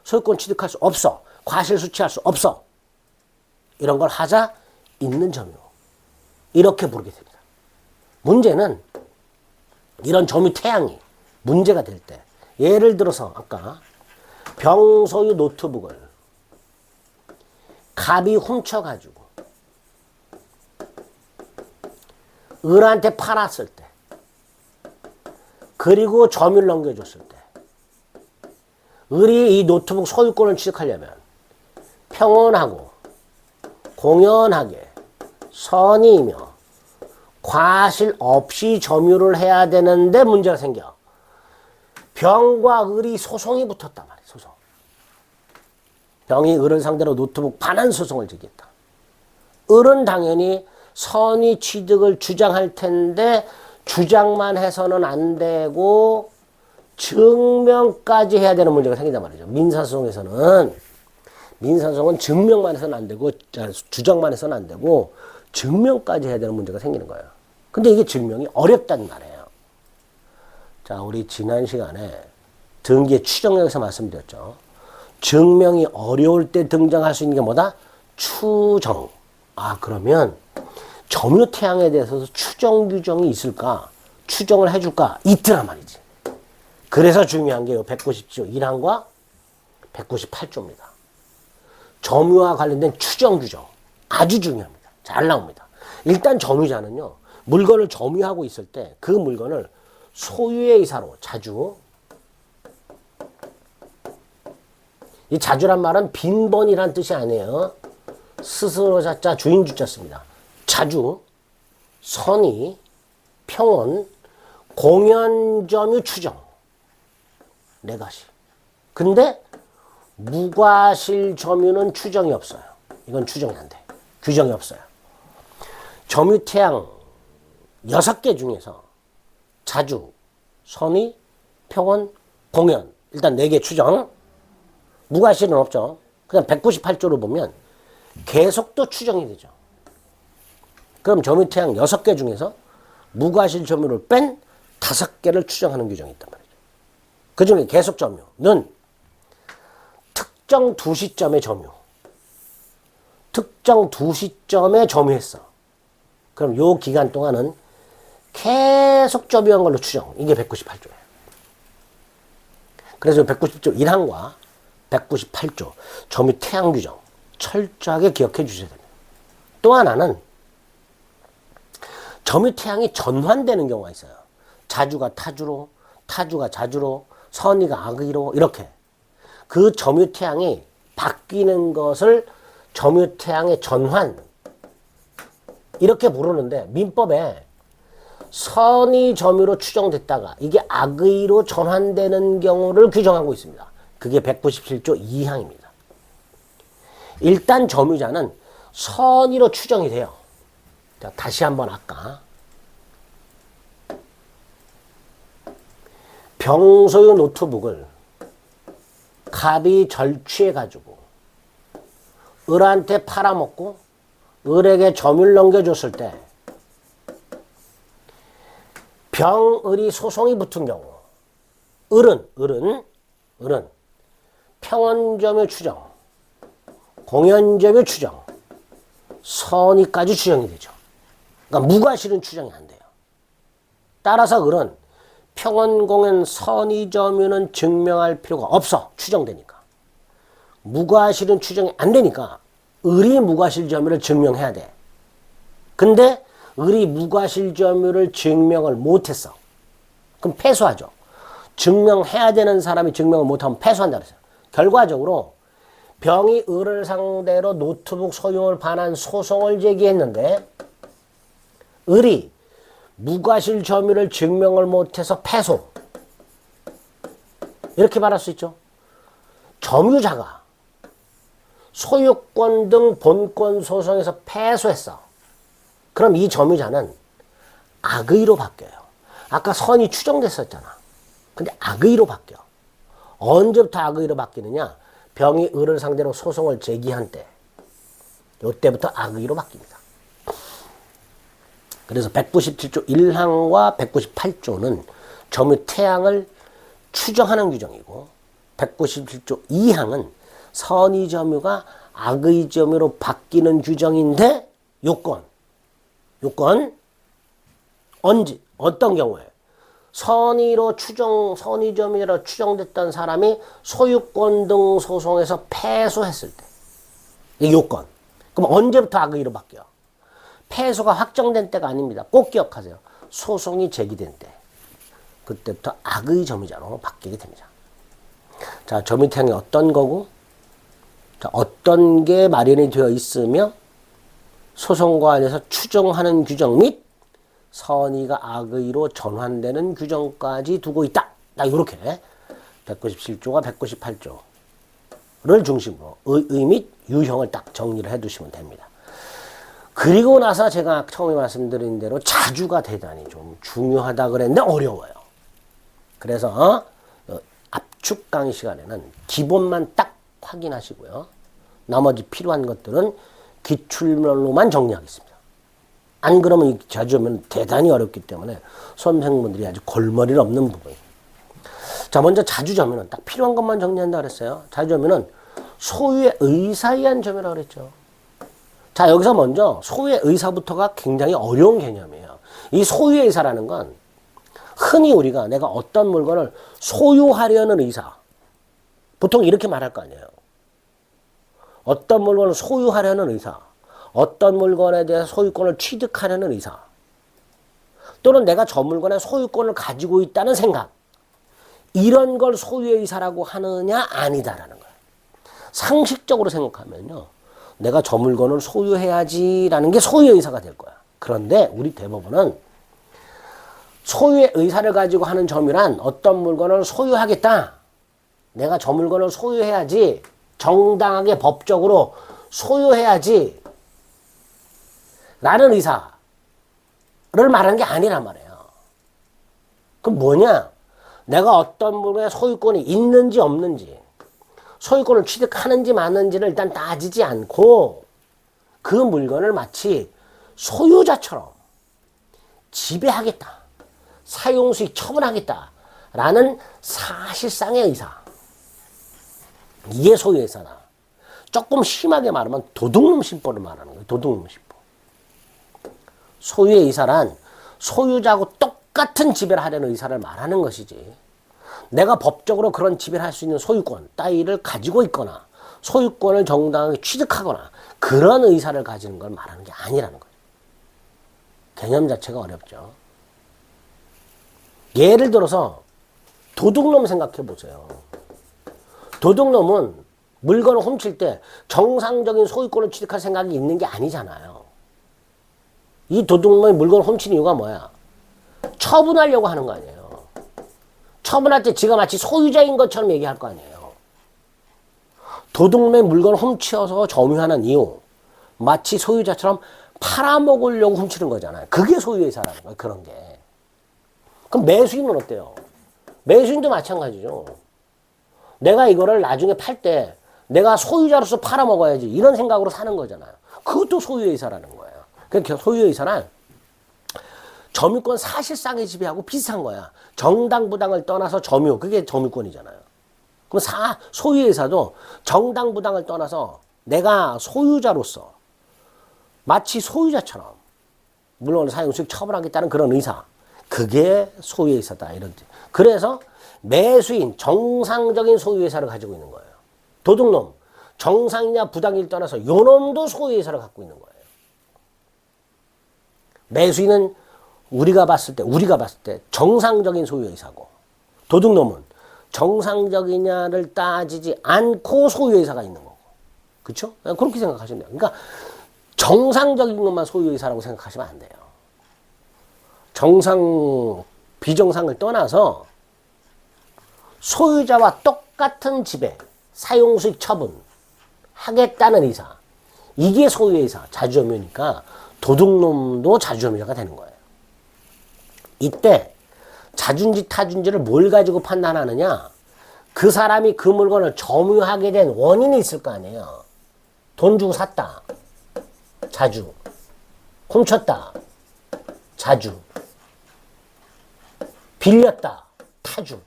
소유권 취득할 수 없어, 과실 수취할 수 없어, 이런 걸 하자 있는 점유, 이렇게 부르게 됩니다. 문제는 이런 점유 태양이 문제가 될 때, 예를 들어서 아까 병소유 노트북을 갑이 훔쳐가지고 을한테 팔았을 때, 그리고 점유를 넘겨줬을 때, 을이 이 노트북 소유권을 취득하려면 평온하고 공연하게 선의이며 과실 없이 점유를 해야 되는데 문제가 생겨. 병과 을이 소송이 붙었단 말이에요. 소송. 병이 을을 상대로 노트북 반환 소송을 제기했다. 을은 당연히 선의 취득을 주장할 텐데 주장만 해서는 안 되고 증명까지 해야 되는 문제가 생긴단 말이죠. 민사소송에서는 증명만 해서는 안 되고, 주장만 해서는 안 되고 증명까지 해야 되는 문제가 생기는 거예요. 근데 이게 증명이 어렵단 말이에요. 자, 우리 지난 시간에 등기의 추정력에서 말씀드렸죠. 증명이 어려울 때 등장할 수 있는 게 뭐다? 추정. 아, 그러면 점유태양에 대해서 추정 규정이 있을까? 추정을 해줄까? 있더라 말이지. 그래서 중요한 게 190조 1항과 198조입니다. 점유와 관련된 추정 규정 아주 중요합니다. 잘 나옵니다. 일단 점유자는요. 물건을 점유하고 있을 때 그 물건을 소유의 의사로 자주, 이 자주란 말은 빈번이란 뜻이 아니에요. 스스로 자자 주인 주자 씁니다. 자주, 선의, 평원, 공연 점유 추정 네 가지. 근데 무과실 점유는 추정이 없어요. 이건 추정이 안 돼. 규정이 없어요. 점유태양 6개 중에서 자주, 선의, 평원, 공연 일단 4개 추정. 무과실은 없죠. 그냥 198조로 보면 계속도 추정이 되죠. 그럼 점유태양 6개 중에서 무과실 점유를 뺀 5개를 추정하는 규정이 있단 말이죠. 그 중에 계속 점유는 특정 2시점의 점유. 특정 2시점에 점유했어. 그럼 요 기간 동안은 계속 점유한 걸로 추정. 이게 198조예요. 그래서 190조 1항과 198조 점유 태양 규정 철저하게 기억해 주셔야 됩니다. 또 하나는 점유 태양이 전환되는 경우가 있어요. 자주가 타주로, 타주가 자주로, 선의가 악의로 이렇게 그 점유 태양이 바뀌는 것을 점유 태양의 전환 이렇게 부르는데 민법에 선의 점유로 추정됐다가 이게 악의로 전환되는 경우를 규정하고 있습니다. 그게 197조 2항입니다. 일단 점유자는 선의로 추정이 돼요. 자, 다시 한번 아까 병소유 노트북을 갑이 절취해가지고 을한테 팔아먹고 을에게 점유를 넘겨줬을 때 병을이 소송이 붙은 경우 을은 평원점유 추정, 공연점유 추정, 선의까지 추정이 되죠. 그러니까 무과실은 추정이 안 돼요. 따라서 을은 평원, 공연, 선의 점유는 증명할 필요가 없어. 추정되니까. 무과실은 추정이 안 되니까 을이 무과실 점유를 증명해야 돼. 근데 을이 무과실 점유를 증명을 못했어. 그럼 패소하죠. 증명해야 되는 사람이 증명을 못하면 패소한다 그랬어요. 결과적으로 병이 을을 상대로 노트북 소유를 반한 소송을 제기했는데 을이 무과실 점유를 증명을 못해서 패소. 이렇게 말할 수 있죠. 점유자가 소유권 등 본권 소송에서 패소했어. 그럼 이 점유자는 악의로 바뀌어요. 아까 선이 추정됐었잖아. 근데 악의로 바뀌어. 언제부터 악의로 바뀌느냐? 병이 을을 상대로 소송을 제기한 때. 이때부터 악의로 바뀝니다. 그래서 197조 1항과 198조는 점유 태양을 추정하는 규정이고 197조 2항은 선의 점유가 악의 점유로 바뀌는 규정인데 요건 언제 어떤 경우에 선의로 선의 점유로 추정됐던 사람이 소유권 등 소송에서 패소했을 때 이 요건. 그럼 언제부터 악의로 바뀌어? 패소가 확정된 때가 아닙니다. 꼭 기억하세요. 소송이 제기된 때. 그때부터 악의 점유자로 바뀌게 됩니다. 자, 점유태양이 어떤 거고, 자, 어떤 게 마련이 되어 있으며, 소송과 관해서 추정하는 규정 및 선의가 악의로 전환되는 규정까지 두고 있다. 딱 요렇게 197조와 198조를 중심으로 의 및 유형을 딱 정리를 해 두시면 됩니다. 그리고 나서 제가 처음에 말씀드린 대로 자주가 대단히 좀 중요하다 그랬는데 어려워요. 그래서 압축 강의 시간에는 기본만 딱 확인하시고요. 나머지 필요한 것들은 기출별로만 정리하겠습니다. 안 그러면 이 자주면 대단히 어렵기 때문에 수험생분들이 아주 골머리를 없는 부분이에요. 자, 먼저 자주점유는 딱 필요한 것만 정리한다 그랬어요. 자주점유는 소유의 의사에 의한 점유라고 그랬죠. 자, 여기서 먼저 소유의 의사부터가 굉장히 어려운 개념이에요. 이 소유의 의사라는 건 흔히 우리가 내가 어떤 물건을 소유하려는 의사, 보통 이렇게 말할 거 아니에요. 어떤 물건을 소유하려는 의사, 어떤 물건에 대해서 소유권을 취득하려는 의사, 또는 내가 저 물건의 소유권을 가지고 있다는 생각, 이런 걸 소유의 의사라고 하느냐 아니다라는 거예요. 상식적으로 생각하면요, 내가 저 물건을 소유해야지라는 게 소유의 의사가 될 거야. 그런데 우리 대법원은 소유의 의사를 가지고 하는 점이란 어떤 물건을 소유하겠다, 내가 저 물건을 소유해야지, 정당하게 법적으로 소유해야지 라는 의사를 말하는 게 아니란 말이에요. 그럼 뭐냐? 내가 어떤 물건의 소유권이 있는지 없는지, 소유권을 취득하는지 마는지를 일단 따지지 않고 그 물건을 마치 소유자처럼 지배하겠다, 사용수익 처분하겠다라는 사실상의 의사, 이게 소유의 의사다. 조금 심하게 말하면 도둑놈 심보를 말하는 거예요. 도둑놈 심보. 소유의 의사란 소유자하고 똑같은 지배를 하려는 의사를 말하는 것이지, 내가 법적으로 그런 지배를 할 수 있는 소유권 따위를 가지고 있거나 소유권을 정당하게 취득하거나 그런 의사를 가지는 걸 말하는 게 아니라는 거예요. 개념 자체가 어렵죠. 예를 들어서 도둑놈 생각해 보세요. 도둑놈은 물건을 훔칠 때 정상적인 소유권을 취득할 생각이 있는 게 아니잖아요. 이 도둑놈이 물건을 훔치는 이유가 뭐야? 처분하려고 하는 거 아니에요. 처분할 때 지가 마치 소유자인 것처럼 얘기할 거 아니에요. 도둑놈의 물건을 훔쳐서 점유하는 이유, 마치 소유자처럼 팔아먹으려고 훔치는 거잖아요. 그게 소유의 의사라는 거예요. 그런 게. 그럼 매수인은 어때요? 매수인도 마찬가지죠. 내가 이거를 나중에 팔 때 내가 소유자로서 팔아먹어야지, 이런 생각으로 사는 거잖아요. 그것도 소유의 의사라는 거예요. 그러니까 소유의 의사는 점유권 사실상의 지배하고 비슷한 거야. 정당 부당을 떠나서 점유, 그게 점유권이잖아요. 그럼 소유의 의사도 정당 부당을 떠나서 내가 소유자로서 마치 소유자처럼 물건을 사용수익 처분하겠다는 그런 의사, 그게 소유의 의사다, 이런 뜻. 그래서 매수인, 정상적인 소유의 의사를 가지고 있는 거예요. 도둑놈, 정상이냐 부당을 떠나서 요놈도 소유의 의사를 갖고 있는 거예요. 매수인은 우리가 봤을 때 정상적인 소유의 의사고, 도둑놈은 정상적이냐를 따지지 않고 소유의 의사가 있는 거고. 그렇죠? 그렇게 생각하시면 돼요. 그러니까 정상적인 것만 소유의 의사라고 생각하시면 안 돼요. 정상, 비정상을 떠나서 소유자와 똑같은 지배, 사용수익 처분 하겠다는 의사, 이게 소유의 의사, 자주점유니까 도둑놈도 자주점유자가 되는 거예요. 이때 자준지 타준지를 뭘 가지고 판단하느냐, 그 사람이 그 물건을 점유하게 된 원인이 있을 거 아니에요. 돈 주고 샀다, 자주. 훔쳤다, 자주. 빌렸다, 타주.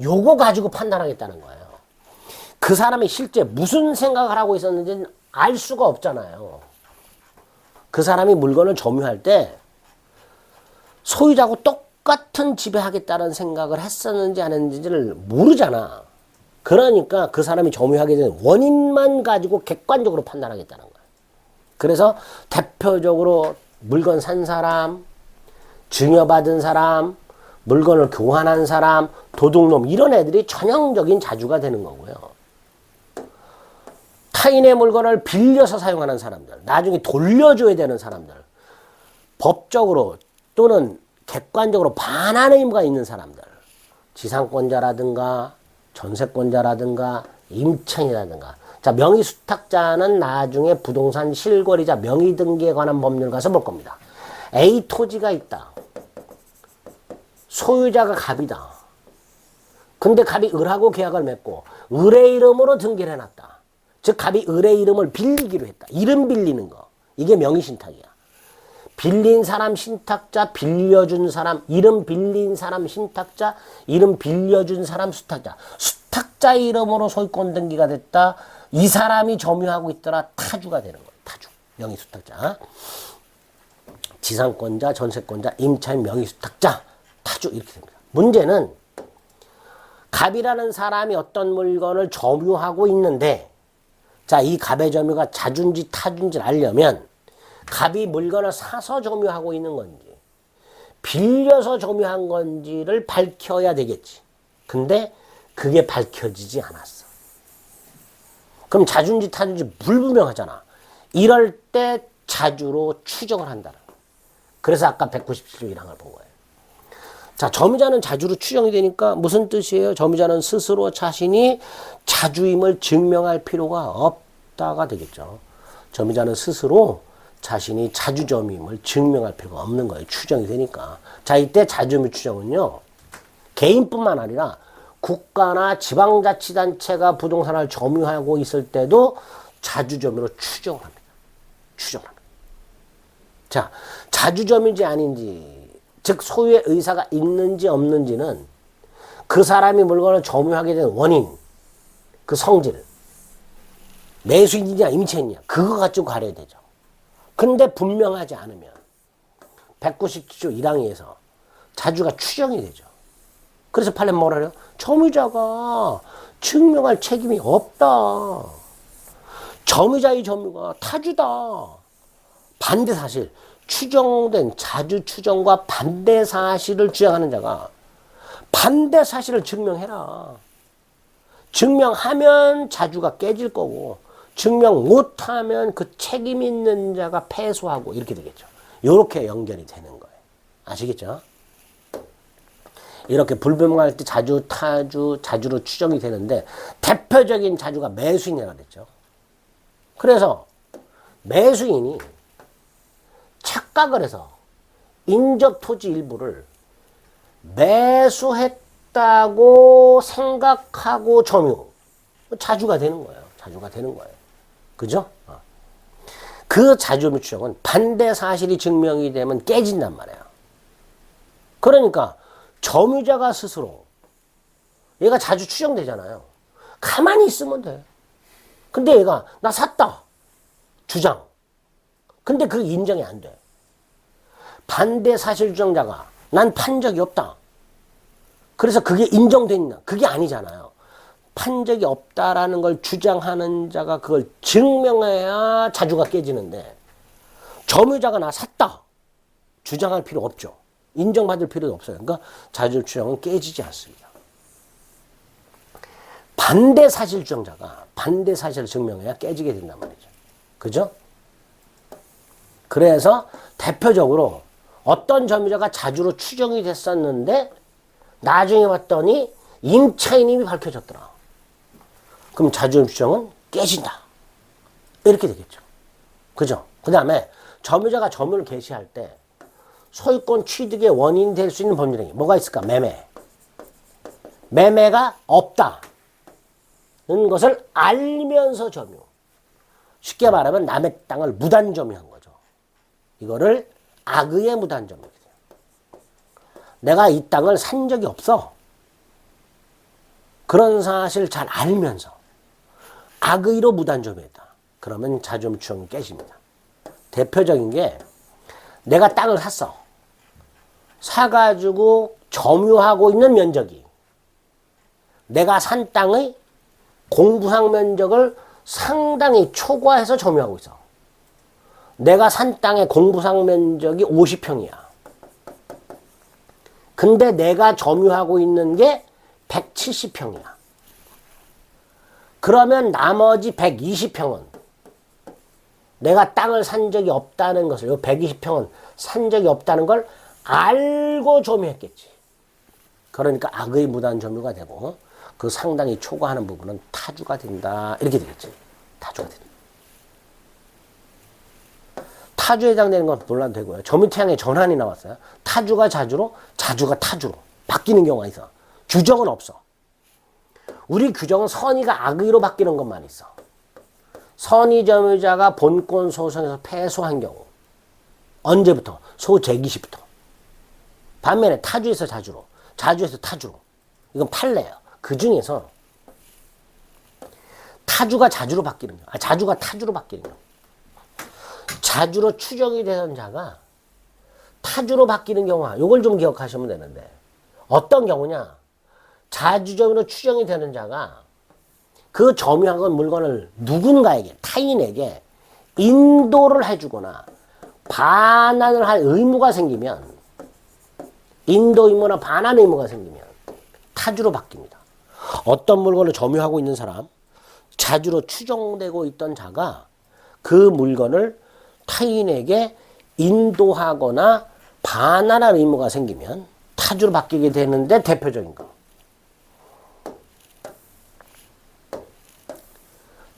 요거 가지고 판단하겠다는 거예요. 그 사람이 실제 무슨 생각을 하고 있었는지는 알 수가 없잖아요. 그 사람이 물건을 점유할 때 소유자하고 똑같은 지배하겠다는 생각을 했었는지 안 했는지를 모르잖아. 그러니까 그 사람이 점유하게 된 원인만 가지고 객관적으로 판단하겠다는 거예요. 그래서 대표적으로 물건 산 사람, 증여받은 사람, 물건을 교환한 사람, 도둑놈, 이런 애들이 전형적인 자주가 되는 거고요. 타인의 물건을 빌려서 사용하는 사람들, 나중에 돌려줘야 되는 사람들, 법적으로 또는 객관적으로 반환의 의무가 있는 사람들, 지상권자라든가 전세권자라든가 임차인이라든가. 자, 명의수탁자는 나중에 부동산 실거래자 명의등기에 관한 법률 가서 볼 겁니다. A 토지가 있다. 소유자가 갑이다. 근데 갑이 을하고 계약을 맺고 을의 이름으로 등기를 해놨다. 즉 갑이 을의 이름을 빌리기로 했다. 이름 빌리는 거, 이게 명의신탁이야. 빌린 사람 신탁자, 빌려준 사람, 이름 빌린 사람 신탁자, 이름 빌려준 사람 수탁자. 수탁자 이름으로 소유권 등기가 됐다. 이 사람이 점유하고 있더라. 타주가 되는 거예요. 타주. 명의수탁자. 지상권자, 전세권자, 임차인, 명의수탁자. 타주 이렇게 됩니다. 문제는 갑이라는 사람이 어떤 물건을 점유하고 있는데 자, 이 갑의 점유가 자주인지 타주인지를 알려면 갑이 물건을 사서 점유하고 있는 건지 빌려서 점유한 건지를 밝혀야 되겠지. 근데 그게 밝혀지지 않았어. 그럼 자주인지 타주인지 불분명하잖아. 이럴 때 자주로 추정을 한다는 거야. 그래서 아까 197조 1항을 본 거예요. 자, 점유자는 자주로 추정이 되니까 무슨 뜻이에요? 점유자는 스스로 자신이 자주임을 증명할 필요가 없다가 되겠죠. 점유자는 스스로 자신이 자주점임을 증명할 필요가 없는 거예요. 추정이 되니까. 자, 이때 자주점유 추정은요. 개인뿐만 아니라 국가나 지방자치단체가 부동산을 점유하고 있을 때도 자주점유로 추정을 합니다. 추정을 합니다. 자, 자주점유인지 아닌지, 즉 소유의 의사가 있는지 없는지는 그 사람이 물건을 점유하게 된 원인, 그 성질, 매수인이냐 임차인이냐 그거 가지고 가려야 되죠. 근데 분명하지 않으면 197조 1항에서 자주가 추정이 되죠. 그래서 판례는 뭐라 그래요? 점유자가 증명할 책임이 없다. 점유자의 점유가 타주다. 반대 사실, 추정된 자주 추정과 반대 사실을 주장하는 자가 반대 사실을 증명해라. 증명하면 자주가 깨질 거고 증명 못하면 그 책임 있는 자가 패소하고 이렇게 되겠죠. 이렇게 연결이 되는 거예요. 아시겠죠? 이렇게 불분명할 때 자주, 타주, 자주로 추정이 되는데 대표적인 자주가 매수인이라고 그랬죠. 그래서 매수인이 착각을 해서 인접 토지 일부를 매수했다고 생각하고 점유. 자주가 되는 거예요. 자주가 되는 거예요. 그죠? 그 자주점유 추정은 반대 사실이 증명이 되면 깨진단 말이에요. 그러니까 점유자가 스스로 얘가 자주 추정되잖아요. 가만히 있으면 돼. 근데 얘가 나 샀다. 주장. 근데 그게 인정이 안 돼. 반대 사실 주장자가 난 판 적이 없다. 그래서 그게 인정됐냐? 그게 아니잖아요. 판 적이 없다라는 걸 주장하는 자가 그걸 증명해야 자주가 깨지는데 점유자가 나 샀다. 주장할 필요 없죠. 인정받을 필요도 없어요. 그러니까 자주 주장은 깨지지 않습니다. 반대 사실 주장자가 반대 사실을 증명해야 깨지게 된단 말이죠. 그죠? 그래서 대표적으로 어떤 점유자가 자주로 추정이 됐었는데 나중에 봤더니 임차인임이 밝혀졌더라. 그럼 자주점 추정은 깨진다. 이렇게 되겠죠. 그죠? 그 다음에 점유자가 점유를 개시할 때 소유권 취득의 원인이 될 수 있는 법률행위 뭐가 있을까? 매매. 매매가 없다는 것을 알면서 점유. 쉽게 말하면 남의 땅을 무단 점유한 거죠. 이거를 악의의 무단 점유예요. 내가 이 땅을 산 적이 없어. 그런 사실을 잘 알면서 악의로 무단 점유했다. 그러면 자주점 추정이 깨집니다. 대표적인 게 내가 땅을 샀어. 사가지고 점유하고 있는 면적이 내가 산 땅의 공부상 면적을 상당히 초과해서 점유하고 있어. 내가 산 땅의 공부상 면적이 50평이야. 근데 내가 점유하고 있는 게 170평이야. 그러면 나머지 120평은 내가 땅을 산 적이 없다는 것을, 이 120평은 산 적이 없다는 걸 알고 점유했겠지. 그러니까 악의 무단 점유가 되고 그 상당히 초과하는 부분은 타주가 된다. 이렇게 되겠지. 타주가 된다. 타주에 해당되는 건 몰라도 되고요. 저 밑에 항에 전환이 나왔어요. 타주가 자주로, 자주가 타주로 바뀌는 경우가 있어. 규정은 없어. 우리 규정은 선의가 악의로 바뀌는 것만 있어. 선의 점유자가 본권 소송에서 패소한 경우. 언제부터? 소재기 시부터. 반면에 타주에서 자주로, 자주에서 타주로. 이건 판례예요. 그 중에서 타주가 자주로 바뀌는 경우, 자주가 타주로 바뀌는 경우. 자주로 추정이 되던 자가 타주로 바뀌는 경우와 요걸 좀 기억하시면 되는데 어떤 경우냐? 자주점유로 추정이 되는 자가 그 점유한 물건을 누군가에게 타인에게 인도를 해주거나 반환을 할 의무가 생기면 인도 의무나 반환 의무가 생기면 타주로 바뀝니다. 어떤 물건을 점유하고 있는 사람 자주로 추정되고 있던 자가 그 물건을 타인에게 인도하거나 반환할 의무가 생기면 타주로 바뀌게 되는데 대표적인 거.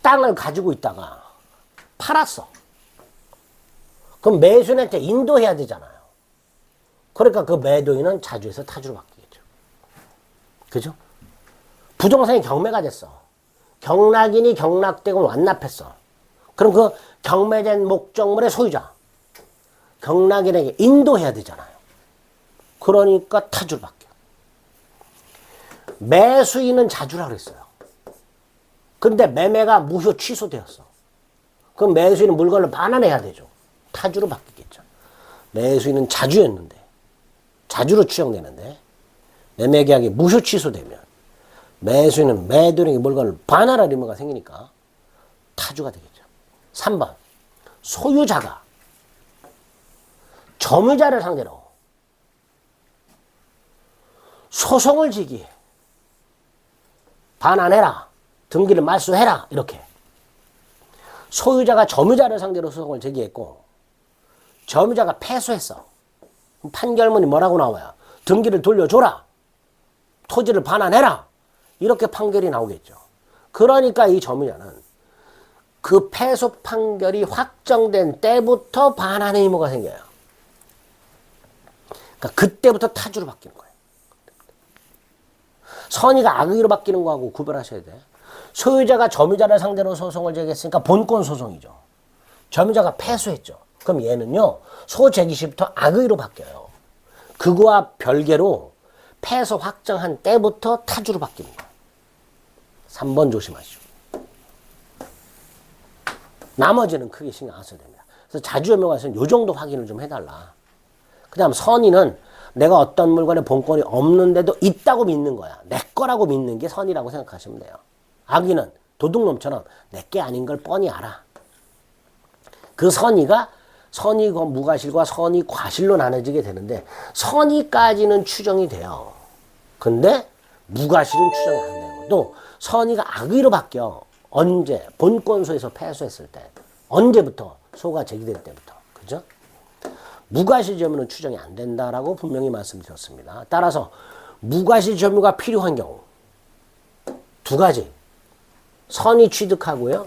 땅을 가지고 있다가 팔았어. 그럼 매수인한테 인도해야 되잖아요. 그러니까 그 매도인은 자주에서 타주로 바뀌겠죠. 그죠? 부동산이 경매가 됐어. 경락인이 경락되고 완납했어. 그럼 그 경매된 목적물의 소유자 경락인에게 인도해야 되잖아요. 그러니까 타주로 바뀌어. 매수인은 자주라고 그랬어요. 근데 매매가 무효 취소되었어. 그럼 매수인은 물건을 반환해야 되죠. 타주로 바뀌겠죠. 매수인은 자주였는데 자주로 추정되는데 매매계약이 무효 취소되면 매수인은 매도인에게 물건을 반환할 의무가 생기니까 타주가 되겠죠. 3번 소유자가 점유자를 상대로 소송을 지기 반환해라 등기를 말소해라 이렇게 소유자가 점유자를 상대로 소송을 제기했고 점유자가 패소했어. 판결문이 뭐라고 나와요? 등기를 돌려줘라. 토지를 반환해라. 이렇게 판결이 나오겠죠. 그러니까 이 점유자는 그 패소 판결이 확정된 때부터 반환의 의무가 생겨요. 그러니까 그때부터 타주로 바뀌는 거예요. 선의가 악의로 바뀌는 거하고 구별하셔야 돼요. 소유자가 점유자를 상대로 소송을 제기했으니까 본권 소송이죠. 점유자가 패소했죠. 그럼 얘는요. 소제기 시부터 악의로 바뀌어요. 그거와 별개로 패소 확정한 때부터 타주로 바뀝니다. 3번 조심하시오. 나머지는 크게 신경 안 써도 됩니다. 그래서 자주점유가에서는 요 정도 확인을 좀 해달라. 그 다음 선의는 내가 어떤 물건에 본권이 없는데도 있다고 믿는 거야. 내 거라고 믿는 게 선의라고 생각하시면 돼요. 악의는 도둑놈처럼 내 게 아닌 걸 뻔히 알아. 그 선의가 선의 무과실과 선의 과실로 나눠지게 되는데 선의까지는 추정이 돼요. 근데 무과실은 추정이 안 되고 또 선의가 악의로 바뀌어. 언제? 본권소에서 패소했을 때. 언제부터? 소가 제기될 때부터. 그죠? 무과실 점유는 추정이 안 된다라고 분명히 말씀드렸습니다. 따라서 무과실 점유가 필요한 경우 두 가지. 선의 취득하고요.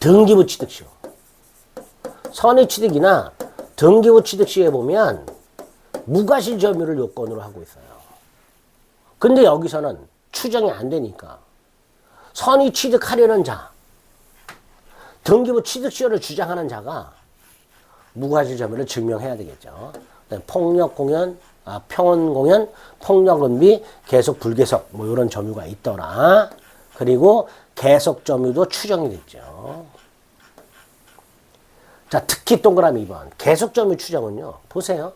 등기부 취득 시효. 선의 취득이나 등기부 취득 시효에 보면 무과실 점유를 요건으로 하고 있어요. 근데 여기서는 추정이 안 되니까 선의 취득하려는 자, 등기부 취득 시효를 주장하는 자가 무과실 점유를 증명해야 되겠죠. 폭력 공연, 평온 공연, 폭력 은비, 계속 불계속 뭐 이런 점유가 있더라. 그리고 계속 점유도 추정이 됐죠. 자, 특히 동그라미 2번. 계속 점유 추정은요. 보세요.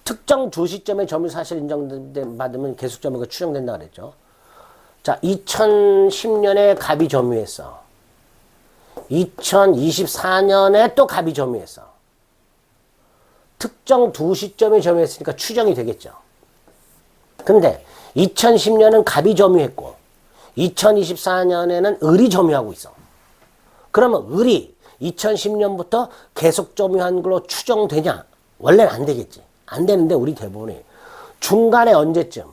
특정 두 시점의 점유 사실 인정받으면 계속 점유가 추정된다 그랬죠. 자, 2010년에 갑이 점유했어. 2024년에 또 갑이 점유했어. 특정 두 시점에 점유했으니까 추정이 되겠죠. 근데 2010년은 갑이 점유했고 2024년에는 을이 점유하고 있어. 그러면 을이 2010년부터 계속 점유한 걸로 추정되냐? 원래는 안 되겠지. 안 되는데 우리 대본이 중간에 언제쯤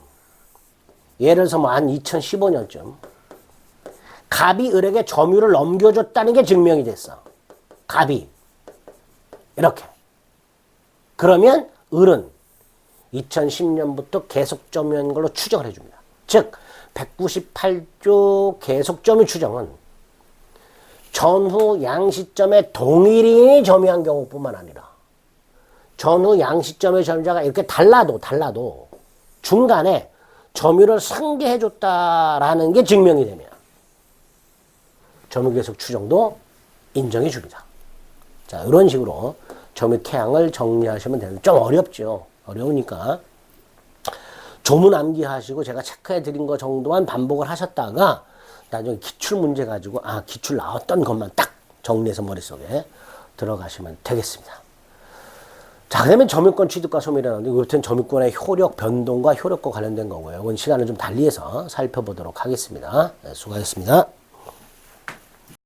예를 들어서 뭐 한 2015년쯤 갑이 을에게 점유를 넘겨줬다는 게 증명이 됐어. 갑이 이렇게. 그러면 을은 2010년부터 계속 점유한 걸로 추정을 해줍니다. 즉 198조 계속 점유 추정은 전후 양시점에 동일인이 점유한 경우뿐만 아니라 전후 양시점의 점유자가 이렇게 달라도 중간에 점유를 상계해줬다라는 게 증명이 되면 점유계속 추정도 인정해 줍니다. 자, 이런 식으로 점유태양을 정리하시면 되는데 좀 어렵죠. 어려우니까 조문 암기하시고 제가 체크해 드린 거 정도만 반복을 하셨다가 나중에 기출 문제 가지고 기출 나왔던 것만 딱 정리해서 머릿속에 들어가시면 되겠습니다. 자, 그러면 점유권 취득과 소멸이라는데 이것은 점유권의 효력 변동과 효력과 관련된 거고요. 이건 시간을 좀 달리해서 살펴보도록 하겠습니다. 네, 수고하셨습니다.